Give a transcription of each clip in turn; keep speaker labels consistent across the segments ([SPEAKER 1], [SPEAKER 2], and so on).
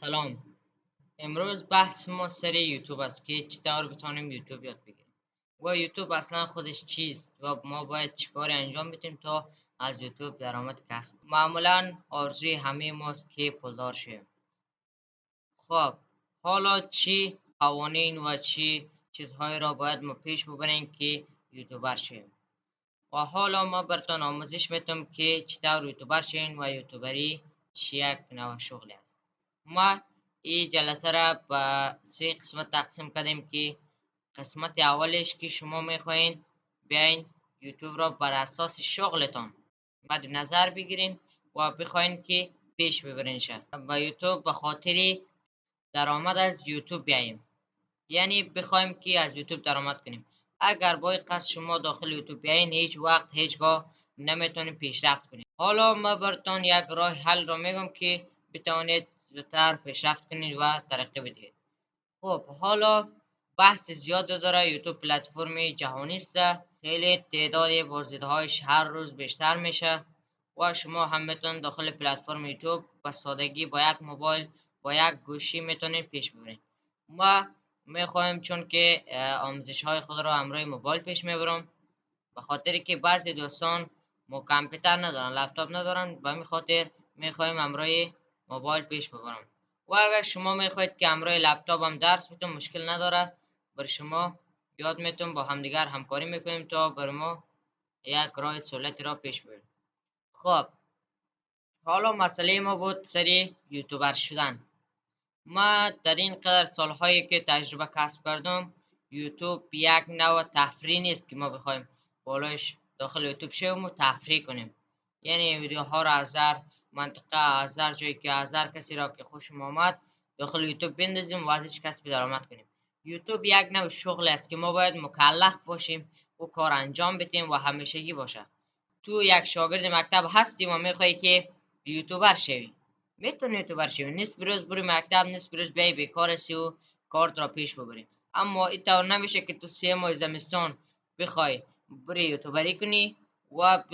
[SPEAKER 1] سلام. امروز بحث ما سر یوتیوب است که چطور بتونیم یوتیوب یاد بگیریم و یوتیوب اصلا خودش چیست و ما باید چیکار انجام بدیم تا از یوتیوب درآمد کسب. معمولا آرزوی همه ماست که پولدار شیم. خب حالا چی قوانین و چی چیزهایی را باید ما پیش ببریم که یوتیوبر شیم و حالا ما براتون آموزش میدم که چطور یوتیوبر شین و یوتیوبری چی یک نوع شغلی است. ما این جلسه را به 3 قسمت تقسیم کردیم که قسمت اولش که شما میخواین بیاین یوتیوب را بر اساس شغلتان مد نظر بگیرین و بخواین که پیش ببرینشه و یوتیوب به خاطر درآمد از یوتیوب بیاییم، یعنی بخوایم که از یوتیوب درآمد کنیم. اگر با این قصد شما داخل یوتیوب بیاین هیچ وقت هیچگاه نمیتونید پیشرفت کنید. حالا ما براتون یک راه حل را میگم که بتوانید زودتر پیشرفت کنید و ترقی بدهید. خب حالا بحث زیاد داره. یوتیوب پلتفرم جهانی است، خیلی تعداد بازدیدهایش هر روز بیشتر میشه و شما هم میتونید داخل پلتفرم یوتیوب با سادگی با یک موبایل با یک گوشی میتونید پیش ببرید. ما میخوایم چون که آموزش های خود را همراه موبایل پیش میبرم، به خاطر که بعضی دوستان کامپیوتر ندارن، لپتاپ ندارن، به همین خاطر میخوایم همراه موبایل پیش ببرم. و اگر شما میخواید که همراه لپتاپ هم درس بدم مشکل نداره، بر شما یاد میتونم، با همدیگر همکاری میکنیم تا بر ما یک راه سهولتی را پیش ببریم. خب حالا مسئله ما بود سری یوتیوبر شدن. ما در این قدر سالهایی که تجربه کسب کردم، یوتیوب یک نوع تفریح نیست که ما بخوایم بالایش داخل یوتیوب شویم و تفریح کنیم، یعنی ویدیوها را از هر منطقه، از هر جایی که از هر کسی را که خوشم آمد داخل یوتیوب بندازیم و ازش کسب درآمد کنیم. یوتیوب یک نوع شغل است که ما باید مکلف باشیم و کار انجام بدیم و همیشگی باشه. تو یک شاگرد مکتب هستی و میخوای که یوتیوبر شوی، میتونی یوتیوبر شوی، نصف روز بری مکتب، نصف روز بیای بیکار هستی و کارت را پیش ببری. اما این طور نمیشه که تو 3 ماه زمستان بخوای بری یوتیوبری کنی و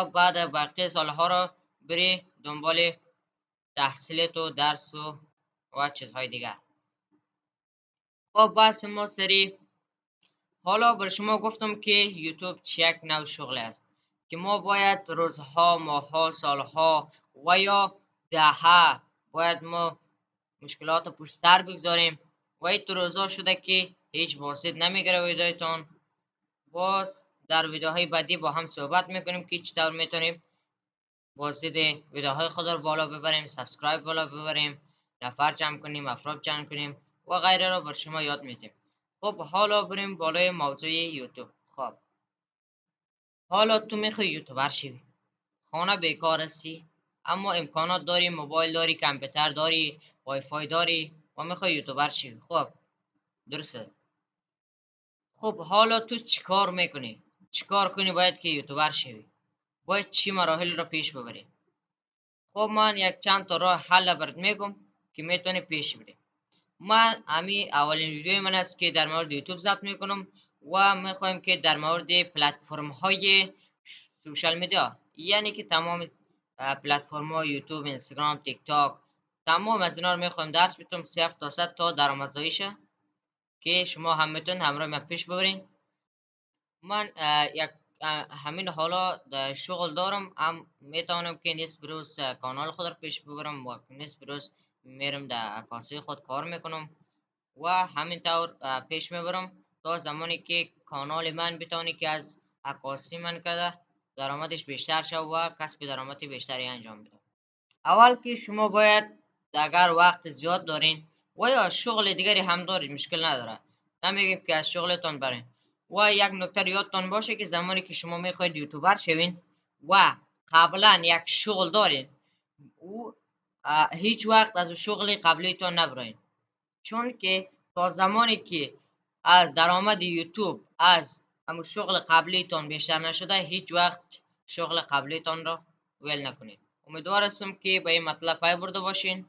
[SPEAKER 1] بعد باقی سالها را بری دنبال تحصیلت و درس و چیزهای دیگر. خب بحث ما سری حالا بر شما گفتم که یوتیوب چه یک نوع شغل است که ما باید روزها، ماهها، سالها و یا دهها باید ما مشکلات پشت سر بگذاریم و این تو روزها شده که هیچ بازدید نمیگیره ویدیوتان. باز در ویدیوهای بعدی با هم صحبت میکنیم که چطور میتونیم بازدید ویدیوهای خود رو بالا ببریم، سابسکرایب بالا ببریم، نفر جمع کنیم، افراد جمع کنیم و غیره را بر شما یاد میدیم. خب حالا بریم بالای موضوع یوتیوب. خب حالا تو میخوای یوتیوبر شوی، خانه بیکار هستی اما امکانات داری، موبایل داری، کامپیوتر داری، وای فای داری و میخوای یوتیوبر شوی. خب درست است. خب حالا تو چیکار میکنی؟ چیکار کنی باید که یوتیوبر شوی؟ باید چی مراحل را پیش ببری؟ خب من یک چند تا راه حل برات میگم که میتونی پیش بری. من اولین ویدیوی من است که در مورد یوتیوب ضبط میکنم و میخوایم که در مورد پلتفرم های سوشال میدیا، یعنی که تمام پلتفرم های یوتیوب، اینستاگرام، تیک تاک، تمام از اینا رو میخوایم درس بدم 0 تا 100 تا درآمدزاییشه که شما هم میتونید همراه من پیش ببرین. من یک همین حالا شغل دارم، هم میتونم که نصف روز کانال خود رو پیش ببرم و نصف روز میرم در عکاسی خود کار میکنم و همین طور پیش میبرم تا زمانی که کانال من بتونه که از عکاسی من کرده درآمدش بیشتر شد و کسب درآمد بیشتری انجام بده. اول که شما باید اگر وقت زیاد دارین و یا شغل دیگری هم دارید مشکل نداره، نمیگیم که از شغلتان برین. و یک نکته یادتان باشه که زمانی که شما میخواید یوتیوبر شوین و قبلا یک شغل دارین و هیچ وقت از شغل قبلیتان نبرین، چون که تا زمانی که از درآمد یوتیوب از همون شغل قبلیتان بیشتر نشده هیچ وقت شغل قبلیتان را ول نکنید. امیدوار هستم که به این مطلب پی برده باشین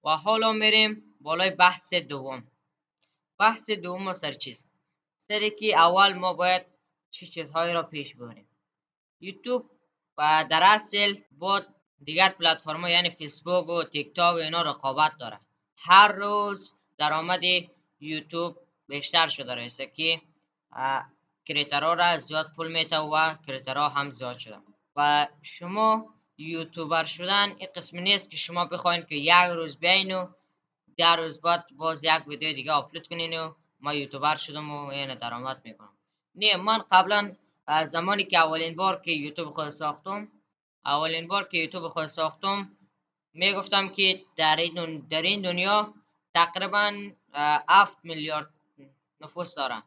[SPEAKER 1] و حالا میریم بالای بحث دوم. بحث دوم سر چیست؟ سری که اول ما باید چه چیزهایی را پیش ببریم. یوتیوب در اصل بود دیگر پلتفرم یعنی فیسبوک و تیک تاک و اینا رقابت داره. هر روز درآمد یوتیوب بیشتر شده رسه که کریترها را زیاد پول میته و کریترها هم زیاد شده و شما یوتیوبر شدن این قسم نیست که شما بخواین که یک روز بیاین و 10 روز بعد باز یک ویدیو دیگه آپلود کنین و ما یوتیوبر شدم و این درآمد میکنم. نه، من قبلا زمانی که اولین بار که یوتیوب خود ساختم میگفتم که در این دنیا تقریبا 7 میلیارد نفوس داره،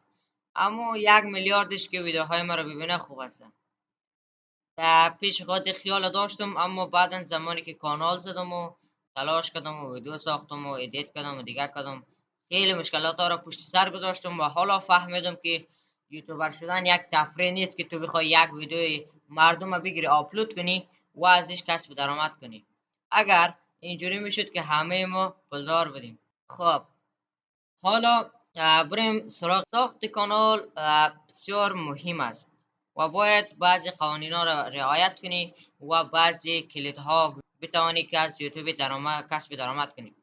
[SPEAKER 1] اما 1 میلیاردش که ویدیوهای ما رو ببینه خوب است. پیش خود خیال داشتم، اما بعدا زمانی که کانال زدم و تلاش کردم و ویدیو ساختم و ادیت کردم و دیگه کردم، خیلی مشکلات را پشت سر گذاشتم و حالا فهمیدم که یوتیوبر شدن یک تفریح نیست که تو بخوای یک ویدیو مردم رو بگیری آپلود کنی و ازش کسب درآمد کنی. اگر اینجوری میشد که همه ما پولدار بودیم. خب حالا بریم سراغ ساخت کانال. بسیار مهم است و باید بعضی قوانین ها را رعایت کنی و بعضی کلیدها بتوانی که از یوتیوب کسب درآمد کنی.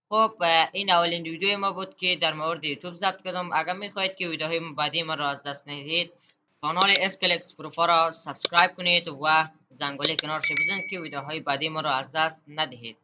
[SPEAKER 1] خب این اولین ویدیو ما بود که در مورد یوتیوب ضبط کردم. اگر میخواهید که ویدیوهای بعدی ما را از دست ندهید، کانال اسکلکس پروفا را سابسکرایب کنید و زنگوله کنارش بزنید که ویدیوهای بعدی ما را از دست ندهید.